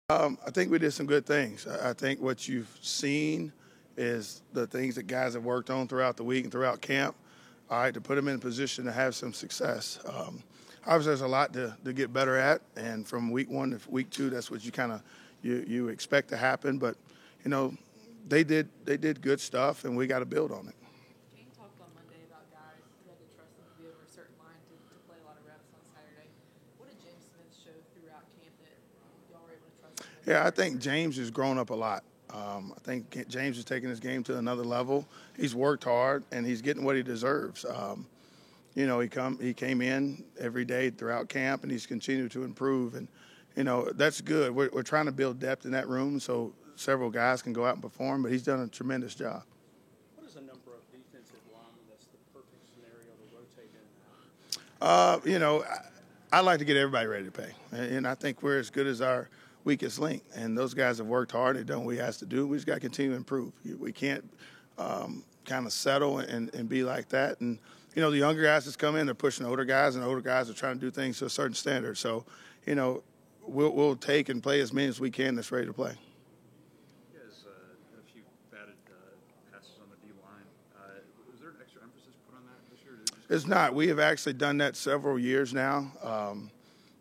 I think we did some good things. I think what you've seen is the things that guys have worked on throughout the week and throughout camp. All right, to put them in a position to have some success. Obviously, there's a lot to get better at, and from week one to week two, that's what you kind of you expect to happen. But you know, they did good stuff, and we got to build on it. Kane talked on Monday about guys who had to trust them to be over a certain line to play a lot of reps on Saturday. What did James Smith show throughout camp that y'all were able to trust him with? Yeah, I think James has grown up a lot. I think James is taking his game to another level. He's worked hard, and he's getting what he deserves. He came in every day throughout camp, and he's continued to improve. And that's good. We're trying to build depth in that room so several guys can go out and perform. But he's done a tremendous job. What is a number of defensive linemen that's the perfect scenario to rotate in and out? I like to get everybody ready to play, and I think we're as good as our weakest link. And those guys have worked hard. They've done what we asked to do. We just got to continue to improve. We can't kind of settle and be like that. And the younger guys that's come in, they're pushing the older guys, and the older guys are trying to do things to a certain standard. So, we'll take and play as many as we can that's ready to play. You guys had a few batted passes on the D line. Was there an extra emphasis put on that this year? It's not. We have actually done that several years now.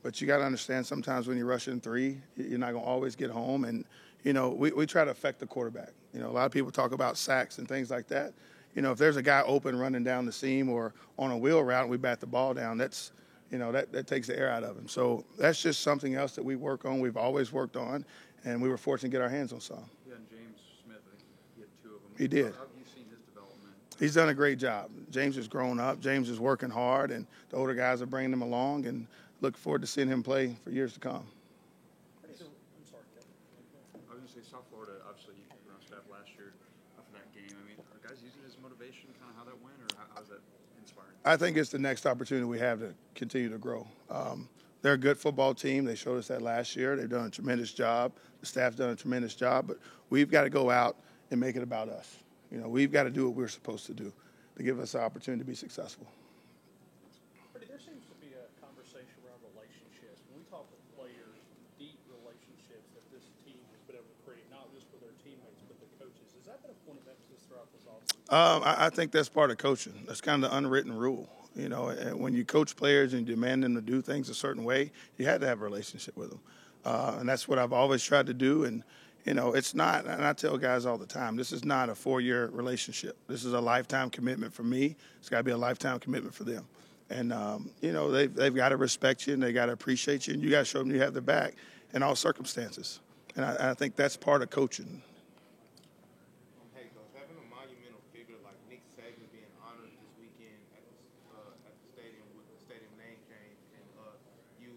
But you got to understand sometimes when you rush in three, you're not going to always get home. And, we try to affect the quarterback. A lot of people talk about sacks and things like that. If there's a guy open running down the seam or on a wheel route and we bat the ball down, that takes the air out of him. So that's just something else that we work on. We've always worked on, and we were fortunate to get our hands on some. Yeah, and James Smith, I think he had two of them. He did. How have you seen his development? He's done a great job. James has grown up. James is working hard, and the older guys are bringing him along, and look forward to seeing him play for years to come. I'm sorry, Kevin. I was going to say South Florida, obviously you were on staff last year for that game. I mean, are guys using it as motivation, kind of how that went, or how's that inspiring? I think it's the next opportunity we have to continue to grow. They're a good football team. They showed us that last year. They've done a tremendous job. The staff's done a tremendous job, but we've got to go out and make it about us. We've got to do what we're supposed to do to give us the opportunity to be successful. There seems to be a conversation around relationships. When we talk with players, deep relationships that this team has been able to create, not just for their teammates, but the coaches. Has that been a point of emphasis throughout this offseason? I think that's part of coaching. That's kind of the unwritten rule. And when you coach players and demand them to do things a certain way, you had to have a relationship with them. And that's what I've always tried to do. And, it's not, and I tell guys all the time, this is not a 4-year relationship. This is a lifetime commitment for me. It's got to be a lifetime commitment for them. And, they've got to respect you and they got to appreciate you. And you got to show them you have their back in all circumstances. And I think that's part of coaching. Hey, Coach, having a monumental figure like Nick Saban being honored this weekend at the stadium with the stadium name change, and you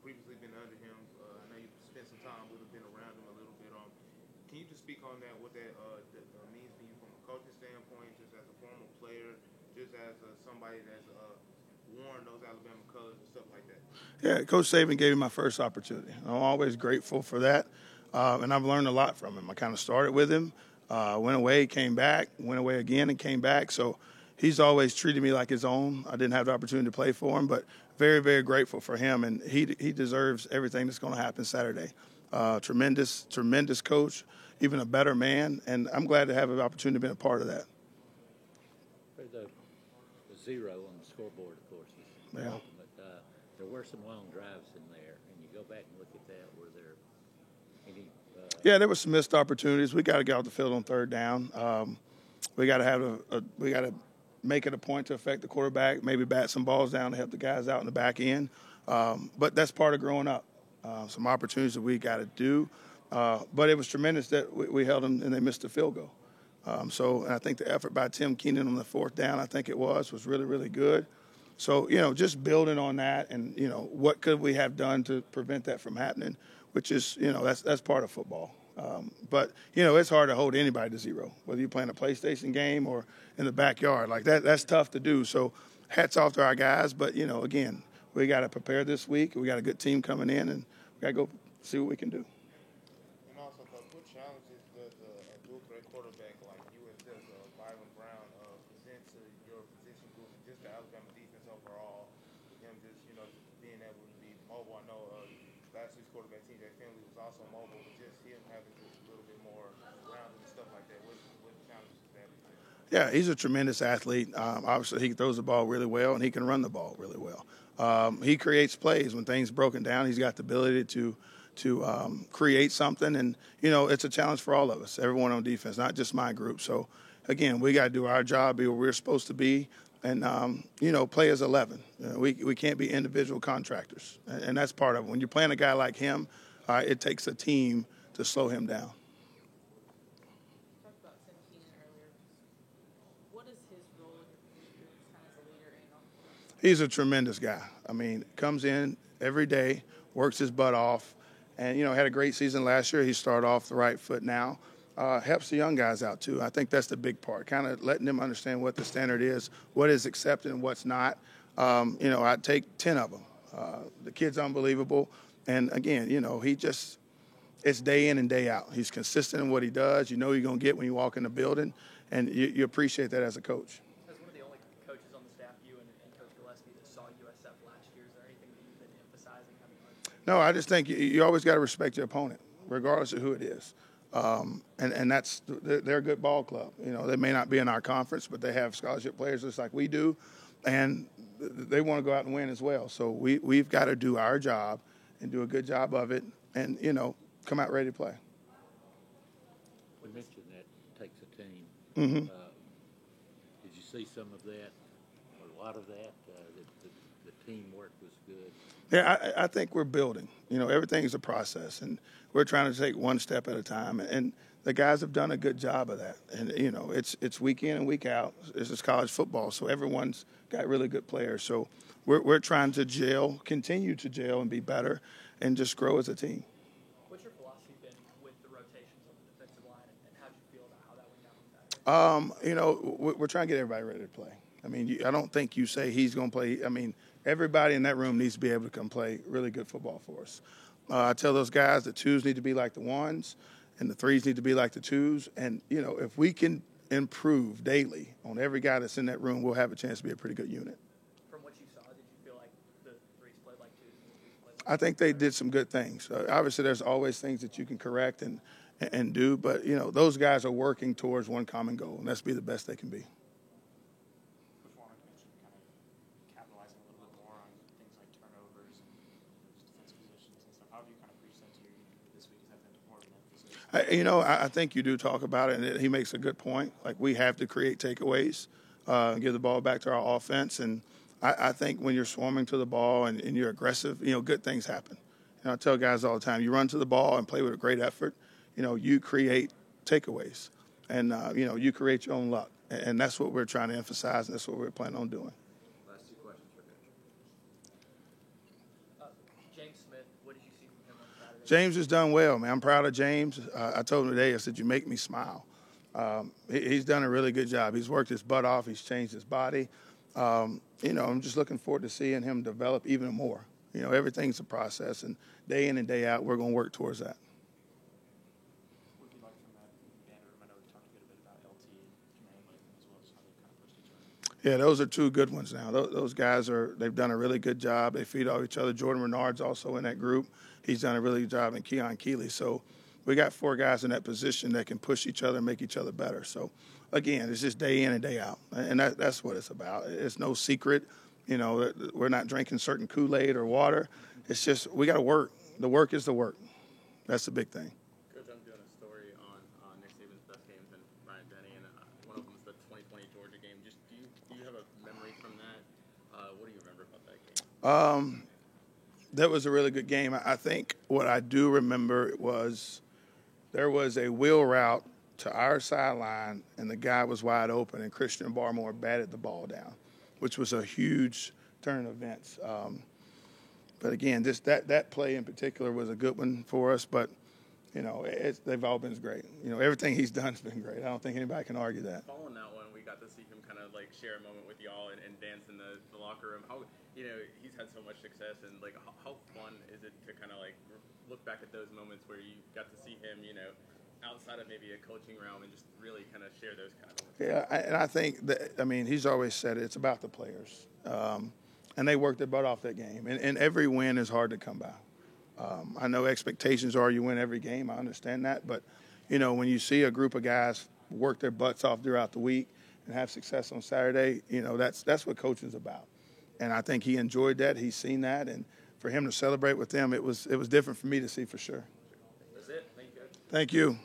previously been under him. I know you spent some time with him, been around him a little bit. Can you just speak on that, what that means to you from a coaching standpoint, just as a former player, just as somebody that's worn those Alabama colors and stuff like that? Yeah, Coach Saban gave me my first opportunity. I'm always grateful for that. And I've learned a lot from him. I kind of started with him, went away, came back, went away again and came back. So he's always treated me like his own. I didn't have the opportunity to play for him, but very, very grateful for him. And he deserves everything that's going to happen Saturday. Tremendous coach, even a better man. And I'm glad to have an opportunity to be a part of that. The zero on the scoreboard, of course, is the ultimate. There were some long drives in there, and you go back and look at that. Were there any? Yeah, there were some missed opportunities. We got to get off the field on third down. We got to have we got to make it a point to affect the quarterback. Maybe bat some balls down to help the guys out in the back end. But that's part of growing up. Some opportunities that we got to do. But it was tremendous that we held them and they missed the field goal. And I think the effort by Tim Keenan on the fourth down, I think it was really, really good. So, just building on that and, what could we have done to prevent that from happening, which is, that's part of football. But, it's hard to hold anybody to zero, whether you're playing a PlayStation game or in the backyard. Like that's tough to do. So hats off to our guys. But, again, we got to prepare this week. We got a good team coming in, and we got to go see what we can do. And also, Coach, what challenges does a dual threat quarterback like you and Byron Brown present to your position group and just the Alabama defense overall? With him just, being able to be mobile. I know last year's quarterback TJ Finley was also mobile, but just him having just a little bit more rounded and stuff like that. What challenges does that present? Yeah, he's a tremendous athlete. Obviously, he throws the ball really well, and he can run the ball really well. He creates plays when things broken down. He's got the ability to create something, and it's a challenge for all of us, everyone on defense, not just my group. So, again, we got to do our job, be where we're supposed to be, and play as 11. We can't be individual contractors, and that's part of it. When you're playing a guy like him, it takes a team to slow him down. Talked about Tim Keenan earlier. What is his role in your experience kind of as a leader and on the field? He's a tremendous guy. I mean, comes in every day, works his butt off, and, had a great season last year. He started off the right foot now. Helps the young guys out, too. I think that's the big part, kind of letting them understand what the standard is, what is accepted and what's not. I'd take 10 of them. The kid's unbelievable. And, again, it's day in and day out. He's consistent in what he does. You know you're going to get when you walk in the building, and you appreciate that as a coach. As one of the only coaches on the staff, you and Coach Gillespie, that saw USF last year, is there anything that you've been emphasizing? No, I just think you always got to respect your opponent, regardless of who it is. And they're a good ball club. They may not be in our conference, but they have scholarship players just like we do, and they want to go out and win as well. So we've got to do our job and do a good job of it, and come out ready to play. We mentioned that takes a team. Mm-hmm. Did you see some of that, or a lot of that? The teamwork was good. Yeah, I think we're building. Everything's a process, and we're trying to take one step at a time. And the guys have done a good job of that. And, it's week in and week out. This is college football, so everyone's got really good players. So we're trying to continue to gel and be better and just grow as a team. What's your philosophy been with the rotations on the defensive line, and how do you feel about how that went down on Saturday? We're trying to get everybody ready to play. I mean, I don't think you say he's going to play. I mean, everybody in that room needs to be able to come play really good football for us. I tell those guys the twos need to be like the ones and the threes need to be like the twos. And, if we can improve daily on every guy that's in that room, we'll have a chance to be a pretty good unit. From what you saw, did you feel like the threes played like twos and the twos played like I think they did some good things. Obviously, there's always things that you can correct and do. But, those guys are working towards one common goal, and that's be the best they can be. Capitalizing a little bit more on things like turnovers and defensive positions and stuff. How do you kind of preach that to your unit this week? Is that been more of an emphasis? I think you do talk about it, and he makes a good point. Like, we have to create takeaways, give the ball back to our offense. And I think when you're swarming to the ball and you're aggressive, good things happen. I tell guys all the time, you run to the ball and play with a great effort, you create takeaways. And, you create your own luck. And that's what we're trying to emphasize, and that's what we're planning on doing. Last two questions for Coach. James Smith, what did you see from him on Saturday? James has done well, man. I'm proud of James. I told him today, I said, you make me smile. He's done a really good job. He's worked his butt off. He's changed his body. I'm just looking forward to seeing him develop even more. Everything's a process, and day in and day out, we're going to work towards that. What do you like from that banner room? I know we talked a bit about LT and Jermaine Latham as well as how they kind of pushed each other. Yeah, those are two good ones now. Those guys they've done a really good job. They feed off each other. Jordan Renard's also in that group. He's done a really good job, and Keon Keeley. So we got four guys in that position that can push each other and make each other better. So, again, it's just day in and day out, and that's what it's about. It's no secret. We're not drinking certain Kool-Aid or water. It's just we got to work. The work is the work. That's the big thing. Coach, I'm doing a story on Nick Saban's best games and Bryant Denny, and one of them is the 2020 Georgia game. Just do you have a memory from that? What do you remember about that game? That was a really good game. I think what I do remember was there was a wheel route to our sideline, and the guy was wide open, and Christian Barmore batted the ball down, which was a huge turn of events. But again, that play in particular was a good one for us. But they've all been great. Everything he's done has been great. I don't think anybody can argue that. Following that one, we got to see him kind of like share a moment with y'all and dance in the locker room. How he's had so much success, and like how fun is it to kind of like look back at those moments where you got to see him, outside of maybe a coaching realm, and just really kind of share those kind of moments. Yeah, and I think that, he's always said it's about the players. And they worked their butt off that game. And every win is hard to come by. I know expectations are you win every game. I understand that. But, you know, when you see a group of guys work their butts off throughout the week and have success on Saturday, you know, that's what coaching's about. And I think he enjoyed that. He's seen that. And for him to celebrate with them, it was different for me to see for sure. That's it. Thank you, guys. Thank you.